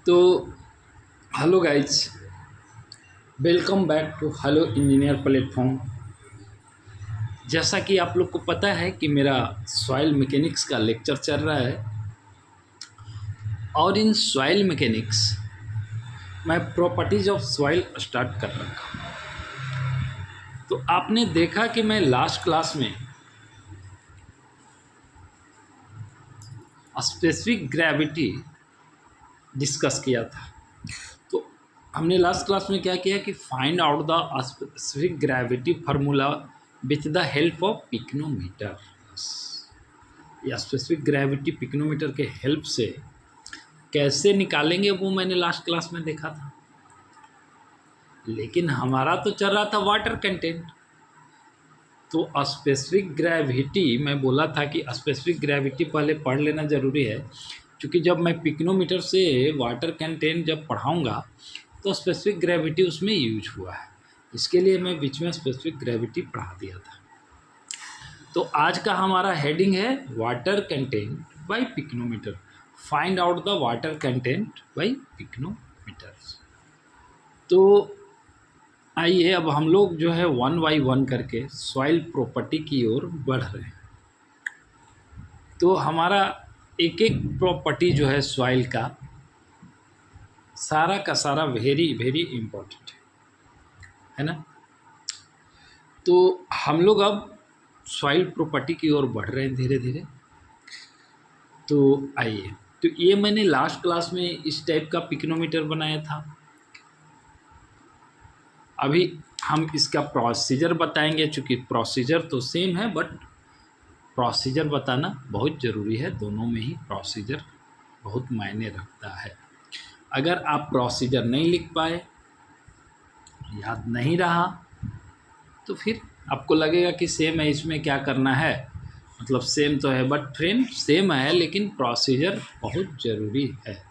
तो hello guys, welcome back to hello engineer platform. जैसा कि आप लोग को पता है कि मेरा सॉइल मैकेनिक्स का लेक्चर चल रहा है और इन सॉइल मैकेनिक्स मैं प्रॉपर्टीज ऑफ सॉइल स्टार्ट कर रखा। तो आपने देखा कि मैं लास्ट क्लास में स्पेसिफिक ग्रेविटी डिस्कस किया था। तो हमने लास्ट क्लास में क्या किया कि find out the specific gravity formula with the help of pycnometer. या स्पेसिफिक ग्रेविटी पिक्नोमीटर के हेल्प से कैसे निकालेंगे वो मैंने लास्ट क्लास में देखा था। लेकिन हमारा तो चल रहा था वाटर कंटेंट। तो स्पेसिफिक ग्रेविटी मैं बोला था कि स्पेसिफिक ग्रेविटी पहले पढ़ लेना ज़रूरी है, क्योंकि जब मैं पिक्नोमीटर से वाटर कंटेंट जब पढ़ाऊँगा तो स्पेसिफिक ग्रेविटी उसमें यूज हुआ है। इसके लिए मैं बीच में स्पेसिफिक ग्रेविटी पढ़ा दिया था। तो आज का हमारा हेडिंग है water content bye pycnometer. Find out the water content bye pycnometer. तो आइए अब हम लोग जो है वन बाई वन करके सॉइल प्रॉपर्टी की ओर बढ़ रहे हैं। तो हमारा एक एक प्रॉपर्टी जो है सॉइल का सारा वेरी वेरी इम्पोर्टेंट है ना। तो हम लोग अब सॉइल प्रॉपर्टी की ओर बढ़ रहे हैं धीरे धीरे। तो आइए, तो ये मैंने लास्ट क्लास में इस टाइप का पिक्नोमीटर बनाया था। अभी हम इसका प्रोसीजर बताएंगे, चूँकि प्रोसीजर तो सेम है बट प्रोसीजर बताना बहुत ज़रूरी है। दोनों में ही प्रोसीजर बहुत मायने रखता है। अगर आप प्रोसीजर नहीं लिख पाए, याद नहीं रहा, तो फिर आपको लगेगा कि सेम है, इसमें क्या करना है, मतलब सेम तो है बट फ्रेंड सेम है लेकिन प्रोसीजर बहुत ज़रूरी है।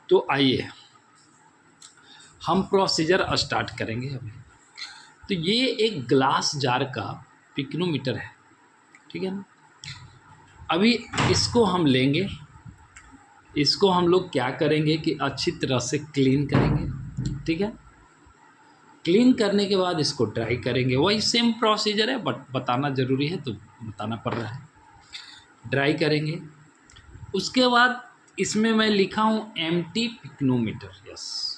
तो आइए हम प्रोसीजर स्टार्ट करेंगे अभी। तो ये एक ग्लास जार का पिक्नोमीटर है, ठीक है ना। अभी इसको हम लेंगे, इसको हम लोग क्या करेंगे कि अच्छी तरह से क्लीन करेंगे, ठीक है। क्लीन करने के बाद इसको ड्राई करेंगे। वही सेम प्रोसीजर है बट बताना ज़रूरी है तो बताना पड़ रहा है। ड्राई करेंगे, उसके बाद इसमें मैं लिखा हूँ empty pycnometer. Yes,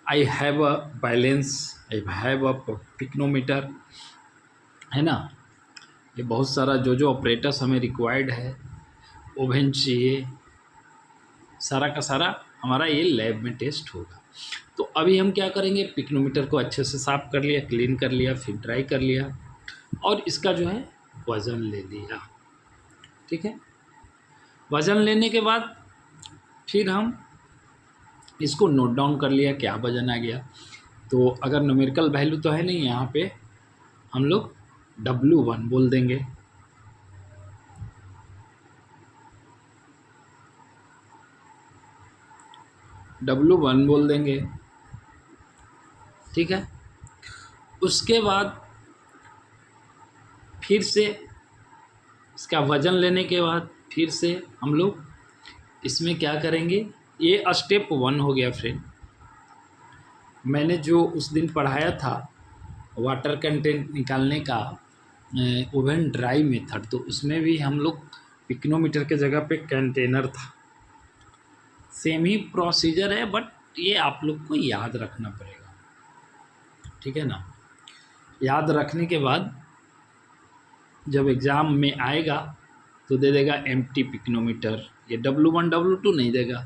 I have a balance, I have a pycnometer, है ना। ये बहुत सारा जो ऑपरेटर्स हमें रिक्वायर्ड है, ओवन चाहिए, सारा का सारा हमारा ये लैब में टेस्ट होगा। तो अभी हम क्या करेंगे, पिक्नोमीटर को अच्छे से साफ़ कर लिया, क्लीन कर लिया, फिर ड्राई कर लिया और इसका जो है वज़न ले लिया, ठीक है। वज़न लेने के बाद फिर हम इसको नोट डाउन कर लिया क्या वज़न आ गया। तो अगर न्यूमेरिकल वैल्यू तो है नहीं, यहाँ पे हम लोग W1 बोल देंगे। W1 बोल देंगे, ठीक है। उसके बाद फिर से इसका वज़न लेने के बाद फिर से हम लोग इसमें क्या करेंगे, ये स्टेप 1 हो गया फ्रेंड। मैंने जो उस दिन पढ़ाया था वाटर कंटेंट निकालने का ओवन ड्राई मेथड, तो उसमें भी हम लोग पिक्नोमीटर के जगह पे कंटेनर था। सेम ही प्रोसीजर है बट ये आप लोग को याद रखना पड़ेगा, ठीक है ना। याद रखने के बाद जब एग्ज़ाम में आएगा तो दे देगा एम्प्टी पिक्नोमीटर। ये W1 W2 नहीं देगा,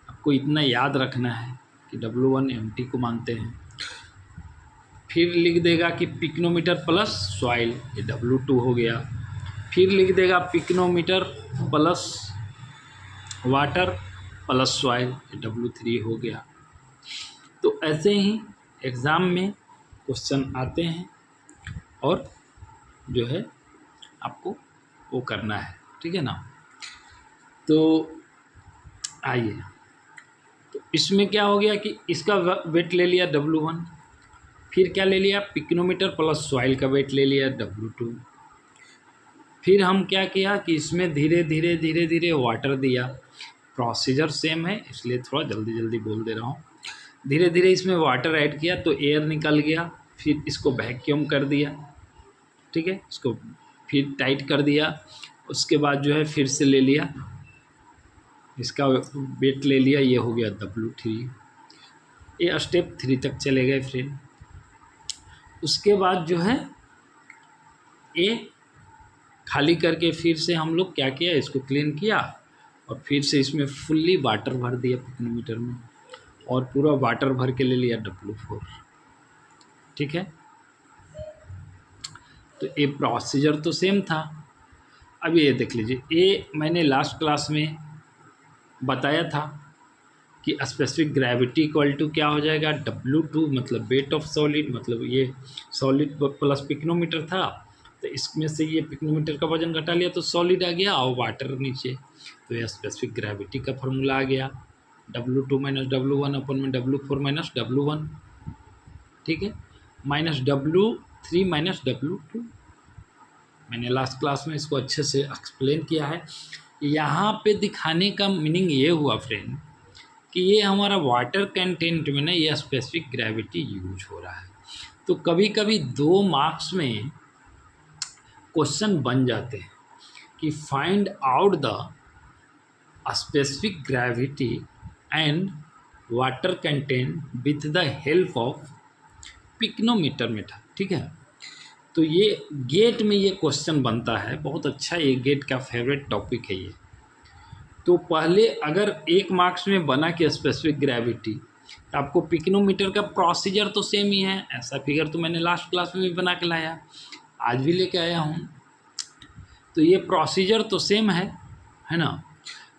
आपको इतना याद रखना है कि W1 एम्प्टी को मानते हैं। फिर लिख देगा कि पिक्नोमीटर प्लस सॉइल, ये W2 हो गया। फिर लिख देगा pycnometer plus water plus soil, ये W3 हो गया। तो ऐसे ही एग्ज़ाम में क्वेश्चन आते हैं और जो है आपको वो करना है, ठीक है ना। तो आइए, तो इसमें क्या हो गया कि इसका वेट ले लिया W1, फिर क्या ले लिया, पिक्नोमीटर प्लस सॉइल का वेट ले लिया W2। फिर हम क्या किया कि इसमें धीरे धीरे वाटर दिया, प्रोसीजर सेम है, इसलिए थोड़ा जल्दी जल्दी बोल दे रहा हूँ। धीरे धीरे इसमें वाटर ऐड किया तो एयर निकल गया, फिर इसको वैक्यूम कर दिया, ठीक है, इसको फिर टाइट कर दिया। उसके बाद जो है फिर से ले लिया, इसका वेट ले लिया, ये हो गया W3। ये स्टेप 3 तक चले गए फ्रेंड। उसके बाद जो है ये खाली करके फिर से हम लोग क्या किया, इसको क्लीन किया और फिर से इसमें फुल्ली वाटर भर दिया पिक्नोमीटर में, और पूरा वाटर भर के ले लिया W4, ठीक है। तो ये प्रोसीजर तो सेम था। अब ये देख लीजिए, ये मैंने लास्ट क्लास में बताया था कि स्पेसिफिक ग्रेविटी इक्वल टू क्या हो जाएगा, W2 मतलब वेट ऑफ सॉलिड, मतलब ये सॉलिड प्लस पिक्नोमीटर था, तो इसमें से ये पिक्नोमीटर का वजन घटा लिया तो सॉलिड आ गया और वाटर नीचे, तो ये स्पेसिफिक ग्रेविटी का फॉर्मूला आ गया, W2 माइनस W1 अपन में W4 माइनस W1, ठीक है, माइनस W3 माइनस W2। मैंने लास्ट क्लास में इसको अच्छे से एक्सप्लेन किया है। यहाँ पे दिखाने का मीनिंग ये हुआ फ्रेंड कि ये हमारा वाटर कंटेंट में ना ये स्पेसिफिक ग्रेविटी यूज हो रहा है। तो कभी कभी 2 मार्क्स में क्वेश्चन बन जाते हैं कि find out the specific gravity and water content with the help of pycnometer method, ठीक है। तो ये गेट में ये क्वेश्चन बनता है, बहुत अच्छा, ये गेट का फेवरेट टॉपिक है ये। तो पहले अगर 1 मार्क्स में बना कि स्पेसिफिक ग्रेविटी, तो आपको पिक्नोमीटर का प्रोसीजर तो सेम ही है, ऐसा फिगर तो मैंने लास्ट क्लास में भी बना के लाया, आज भी लेके आया हूँ। तो ये प्रोसीजर तो सेम है ना।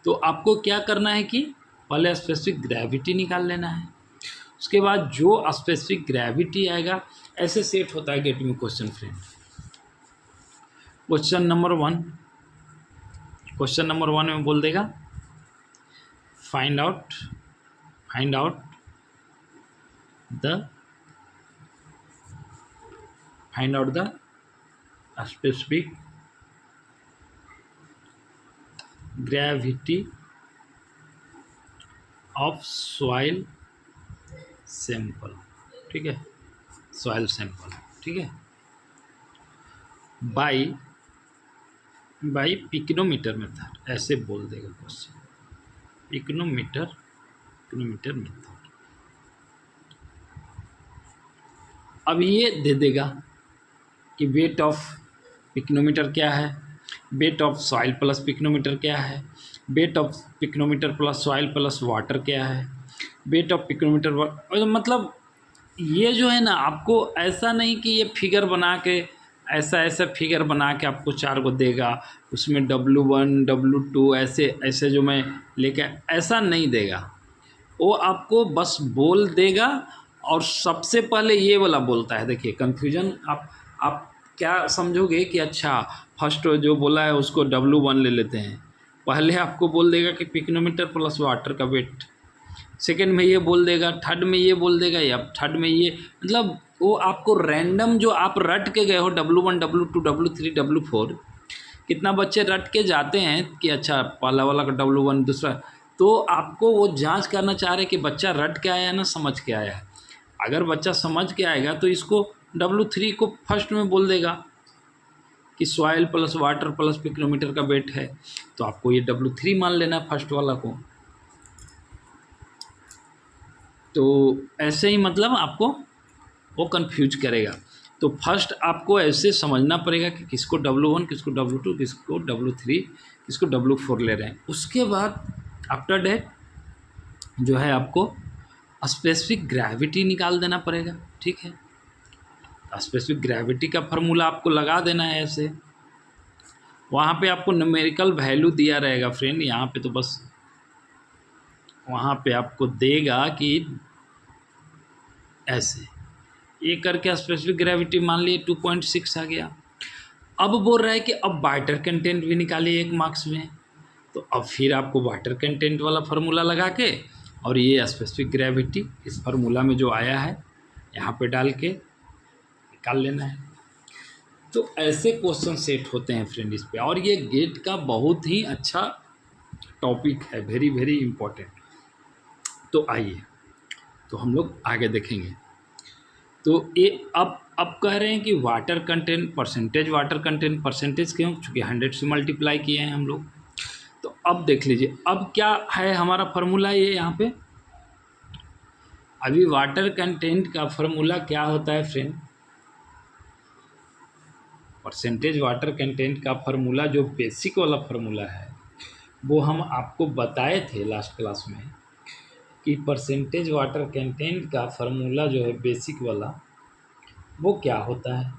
तो आपको क्या करना है कि पहले स्पेसिफिक ग्रेविटी निकाल लेना है, उसके बाद जो स्पेसिफिक ग्रेविटी आएगा, ऐसे सेट होता है गेट में क्वेश्चन फ्रेंड। क्वेश्चन नंबर 1 में बोल देगा find out the specific gravity of soil sample, ठीक है, सॉइल सैंपल, ठीक है, बाई पिक्नोमीटर मेथड, ऐसे बोल देगा क्वेश्चन, पिक्नोमीटर मेथड। अब ये दे देगा कि वेट ऑफ पिक्नोमीटर क्या है, wait of soil plus pycnometer क्या है, weight of pycnometer plus soil plus water क्या है, वेट ऑफ पिक्नोमीटर, मतलब ये जो है ना, आपको ऐसा नहीं कि ये फिगर बना के ऐसा फिगर बना के आपको 4 को देगा, उसमें W1 W2 ऐसे जो मैं लेके, ऐसा नहीं देगा। वो आपको बस बोल देगा और सबसे पहले ये वाला बोलता है। देखिए कन्फ्यूजन आप क्या समझोगे कि अच्छा फर्स्ट जो बोला है उसको W1 ले लेते हैं, पहले आपको बोल देगा कि पिक्नोमीटर प्लस वाटर का वेट, सेकेंड में ये बोल देगा, थर्ड में ये बोल देगा, या थर्ड में ये, मतलब वो आपको रैंडम जो आप रट के गए हो W1 W2 W3 W4, कितना बच्चे रट के जाते हैं कि अच्छा पहला वाला का W1 दूसरा, तो आपको वो जांच करना चाह रहे कि बच्चा रट के आया है ना समझ के आया है। अगर बच्चा समझ के आएगा तो इसको W3 को फर्स्ट में बोल देगा कि soil plus water plus pycnometer का वेट है, तो आपको ये W3 मान लेना फर्स्ट वाला को। तो ऐसे ही मतलब आपको वो कंफ्यूज करेगा। तो फर्स्ट आपको ऐसे समझना पड़ेगा कि किसको W1 किसको W2 किसको W3 किसको W4 ले रहे हैं। उसके बाद आफ्टर डेट जो है आपको स्पेसिफिक ग्रेविटी निकाल देना पड़ेगा, ठीक है। स्पेसिफिक ग्रेविटी का फार्मूला आपको लगा देना है ऐसे, वहाँ पे आपको न्यूमेरिकल वैल्यू दिया रहेगा फ्रेंड, यहाँ पे तो बस वहाँ पे आपको देगा कि ऐसे ये करके स्पेसिफिक ग्रेविटी मान लिए 2.6 आ गया। अब बोल रहा है कि अब वाटर कंटेंट भी निकालिए 1 मार्क्स में, तो अब फिर आपको वाटर कंटेंट वाला फार्मूला लगा के और ये स्पेसिफिक ग्रेविटी इस फार्मूला में जो आया है यहाँ पे डाल के निकाल लेना है। तो ऐसे क्वेश्चन सेट होते हैं फ्रेंड इस पे, और ये गेट का बहुत ही अच्छा टॉपिक है, वेरी वेरी इम्पोर्टेंट। तो आइए, तो हम लोग आगे देखेंगे। तो ये अब कह रहे हैं कि water content percentage, water content percentage क्यों? चूँकि 100 से मल्टीप्लाई किए हैं हम लोग। तो अब देख लीजिए, अब क्या है हमारा फार्मूला ये यहाँ पे। अभी वाटर कंटेंट का फार्मूला क्या होता है फ्रेंड? परसेंटेज वाटर कंटेंट का फार्मूला जो बेसिक वाला फार्मूला है वो हम आपको बताए थे लास्ट क्लास में कि परसेंटेज वाटर कंटेंट का फार्मूला जो है बेसिक वाला वो क्या होता है।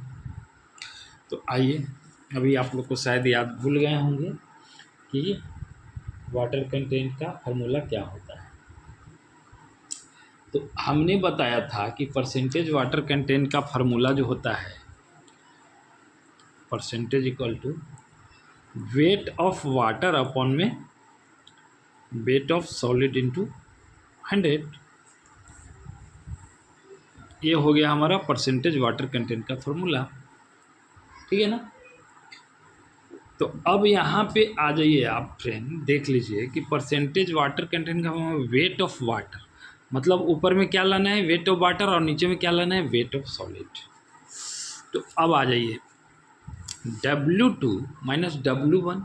तो आइए, अभी आप लोग को शायद याद भूल गए होंगे कि वाटर कंटेंट का फार्मूला क्या होता है। तो हमने बताया था कि परसेंटेज वाटर कंटेंट का फार्मूला जो होता है, percentage equal to weight of water upon में वेट ऑफ सॉलिड इंटू 100। ये हो गया हमारा परसेंटेज वाटर कंटेंट का फार्मूला, ठीक है ना। तो अब यहाँ पे आ जाइए आप फ्रेंड, देख लीजिए कि परसेंटेज वाटर कंटेंट का वेट ऑफ वाटर, मतलब ऊपर में क्या लाना है? वेट ऑफ वाटर, और नीचे में क्या लाना है? Wait of solid. तो अब आ जाइए, W2 माइनस W1,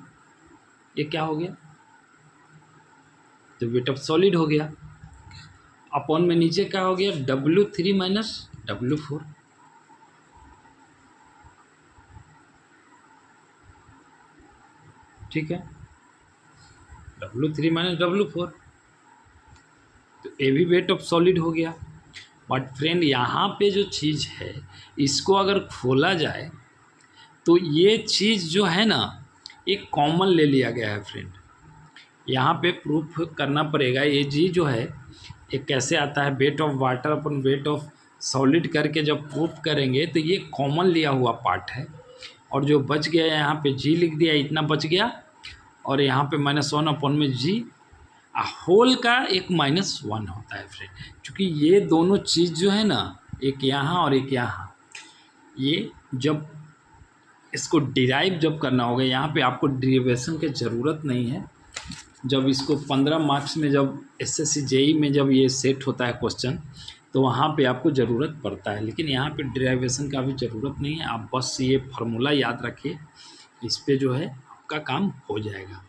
ये क्या हो गया? तो वेट ऑफ सॉलिड हो गया। अपॉन में नीचे क्या हो गया? W3 minus W4। ठीक है, W3 माइनस W4, तो ये भी वेट ऑफ सॉलिड हो गया। बट फ्रेंड यहाँ पे जो चीज़ है, इसको अगर खोला जाए तो ये चीज़ जो है ना, एक कॉमन ले लिया गया है फ्रेंड। यहाँ पे प्रूफ करना पड़ेगा। ये जी जो है ये कैसे आता है? Wait of water upon wait of solid करके जब प्रूफ करेंगे तो ये कॉमन लिया हुआ पार्ट है, और जो बच गया यहाँ पे जी लिख दिया, इतना बच गया, और यहाँ पे -1 अपॉन में जी होल का एक -1 होता है फ्रेंड। क्योंकि ये दोनों चीज़ जो है ना, एक यहाँ और एक यहाँ, ये जब इसको डिराइव जब करना होगा, यहाँ पे आपको डिराइवेशन की ज़रूरत नहीं है। जब इसको 15 मार्क्स में जब एसएससी जेई में जब ये सेट होता है क्वेश्चन, तो वहाँ पे आपको ज़रूरत पड़ता है, लेकिन यहाँ पे डिराइवेशन का भी ज़रूरत नहीं है। आप बस ये फार्मूला याद रखिए, इस पे जो है आपका काम हो जाएगा।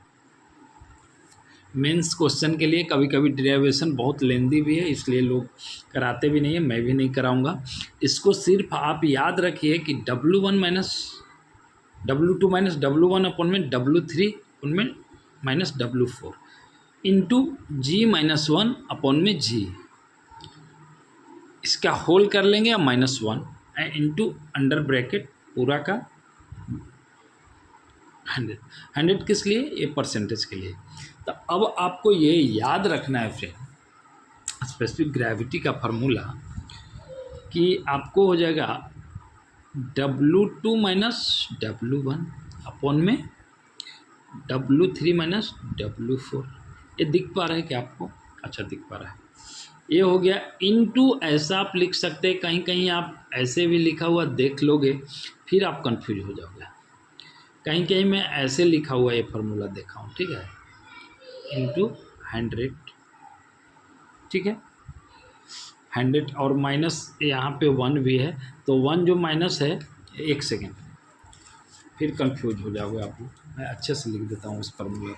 मेंस क्वेश्चन के लिए कभी कभी डिराइवेशन बहुत लेंदी भी है, इसलिए लोग कराते भी नहीं है, मैं भी नहीं कराऊंगा। इसको सिर्फ आप याद रखिए कि W1 minus W2 minus W1 upon में W3 अपॉन में minus W4 into G-1 upon में G, इसका होल कर लेंगे या -1 इंटू अंडर ब्रैकेट पूरा का 100 किस लिए? ये परसेंटेज के लिए। तो अब आपको ये याद रखना है फ्रेंड, स्पेसिफिक ग्रेविटी का फार्मूला, कि आपको हो जाएगा W2 माइनस W1 अपॉन में W3 माइनस W4। ये दिख पा रहा है क्या आपको? अच्छा, दिख पा रहा है। ये हो गया इनटू, ऐसा आप लिख सकते हैं, कहीं कहीं आप ऐसे भी लिखा हुआ देख लोगे फिर आप कंफ्यूज हो जाओगे। कहीं कहीं मैं ऐसे लिखा हुआ ये फार्मूला देखा हूँ, ठीक है, इंटू 100, ठीक है, 100 और माइनस यहाँ पे 1 भी है, तो 1 जो माइनस है, 1 सेकेंड, फिर कंफ्यूज हो जाओगे आप लोग। मैं अच्छे से लिख देता हूँ इस फार्मूला।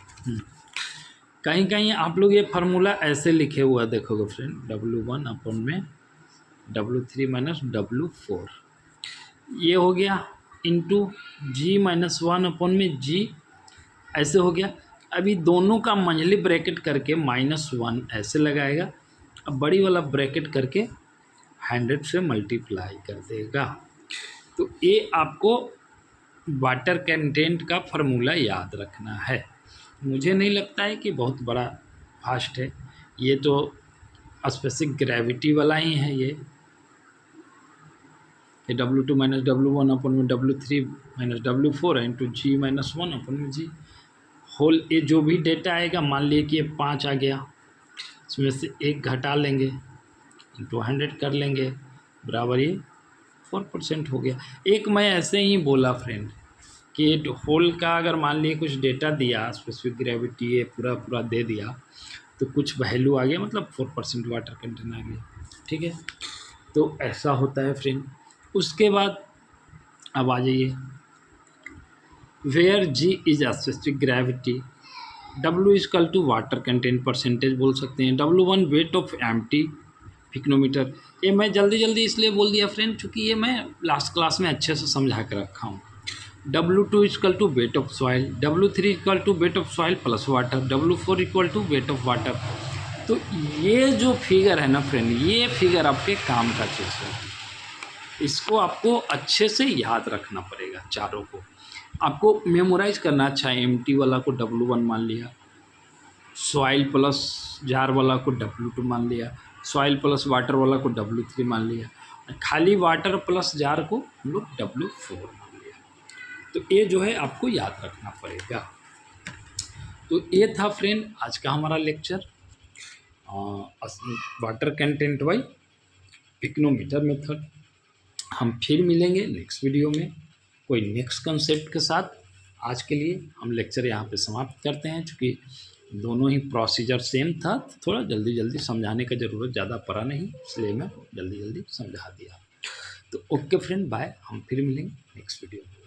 कहीं कहीं आप लोग ये फार्मूला ऐसे लिखे हुआ देखोगे फ्रेंड, W1 अपॉन में W3 माइनस W4, ये हो गया इंटू G-1 अपॉन में G, ऐसे हो गया। अभी दोनों का मंझली ब्रैकेट करके -1 ऐसे लगाएगा, अब बड़ी वाला ब्रैकेट करके 100 से मल्टीप्लाई कर देगा। तो ये आपको वाटर कंटेंट का फार्मूला याद रखना है। मुझे नहीं लगता है कि बहुत बड़ा फास्ट है, ये तो स्पेसिफिक ग्रेविटी वाला ही है। ये W2 माइनस W1 अपॉन में W3 minus W4 into G-1 upon में G होल। ये जो भी डेटा आएगा, मान लिए कि ये 5 आ गया, इसमें से 1 घटा लेंगे, इंटू 100 कर लेंगे, बराबर ये 4% हो गया। एक मैं ऐसे ही बोला फ्रेंड कि होल का अगर मान लिए कुछ डेटा दिया, स्पेसिफिक ग्रेविटी ये पूरा पूरा दे दिया, तो कुछ वैल्यू आ गया, मतलब 4% वाटर कंटेंट आ गया, ठीक है। तो ऐसा होता है फ्रेंड। उसके बाद अब आ जाइए, where G is specific gravity, W equal to water content percentage बोल सकते हैं, W1 weight of empty pycnometer. ये मैं जल्दी जल्दी इसलिए बोल दिया फ्रेंड, चूँकि ये मैं लास्ट क्लास में अच्छे से समझा कर रखा हूँ। W2 equal to weight of soil, W3 equal to weight of soil plus water, W4 equal to weight of water. तो ये जो फिगर है ना फ्रेंड, ये फिगर आपके काम का चीज़ है, इसको आपको अच्छे से याद रखना पड़ेगा। चारों को आपको मेमोराइज करना। अच्छा, एम्प्टी वाला को W1 मान लिया, सॉइल प्लस जार वाला को W2 मान लिया, सॉइल प्लस वाटर वाला को W3 मान लिया, खाली वाटर प्लस जार को हम लोग W4 मान लिया। तो ये जो है आपको याद रखना पड़ेगा। तो ये था फ्रेंड आज का हमारा lecture, water content by pycnometer method. हम फिर मिलेंगे नेक्स्ट वीडियो में कोई नेक्स्ट कंसेप्ट के साथ। आज के लिए हम लेक्चर यहाँ पे समाप्त करते हैं, चूँकि दोनों ही प्रोसीजर सेम था, तो थोड़ा जल्दी जल्दी समझाने का ज़रूरत ज़्यादा पड़ा नहीं, इसलिए मैं जल्दी जल्दी समझा दिया। तो ओके फ्रेंड, बाय, हम फिर मिलेंगे नेक्स्ट वीडियो में।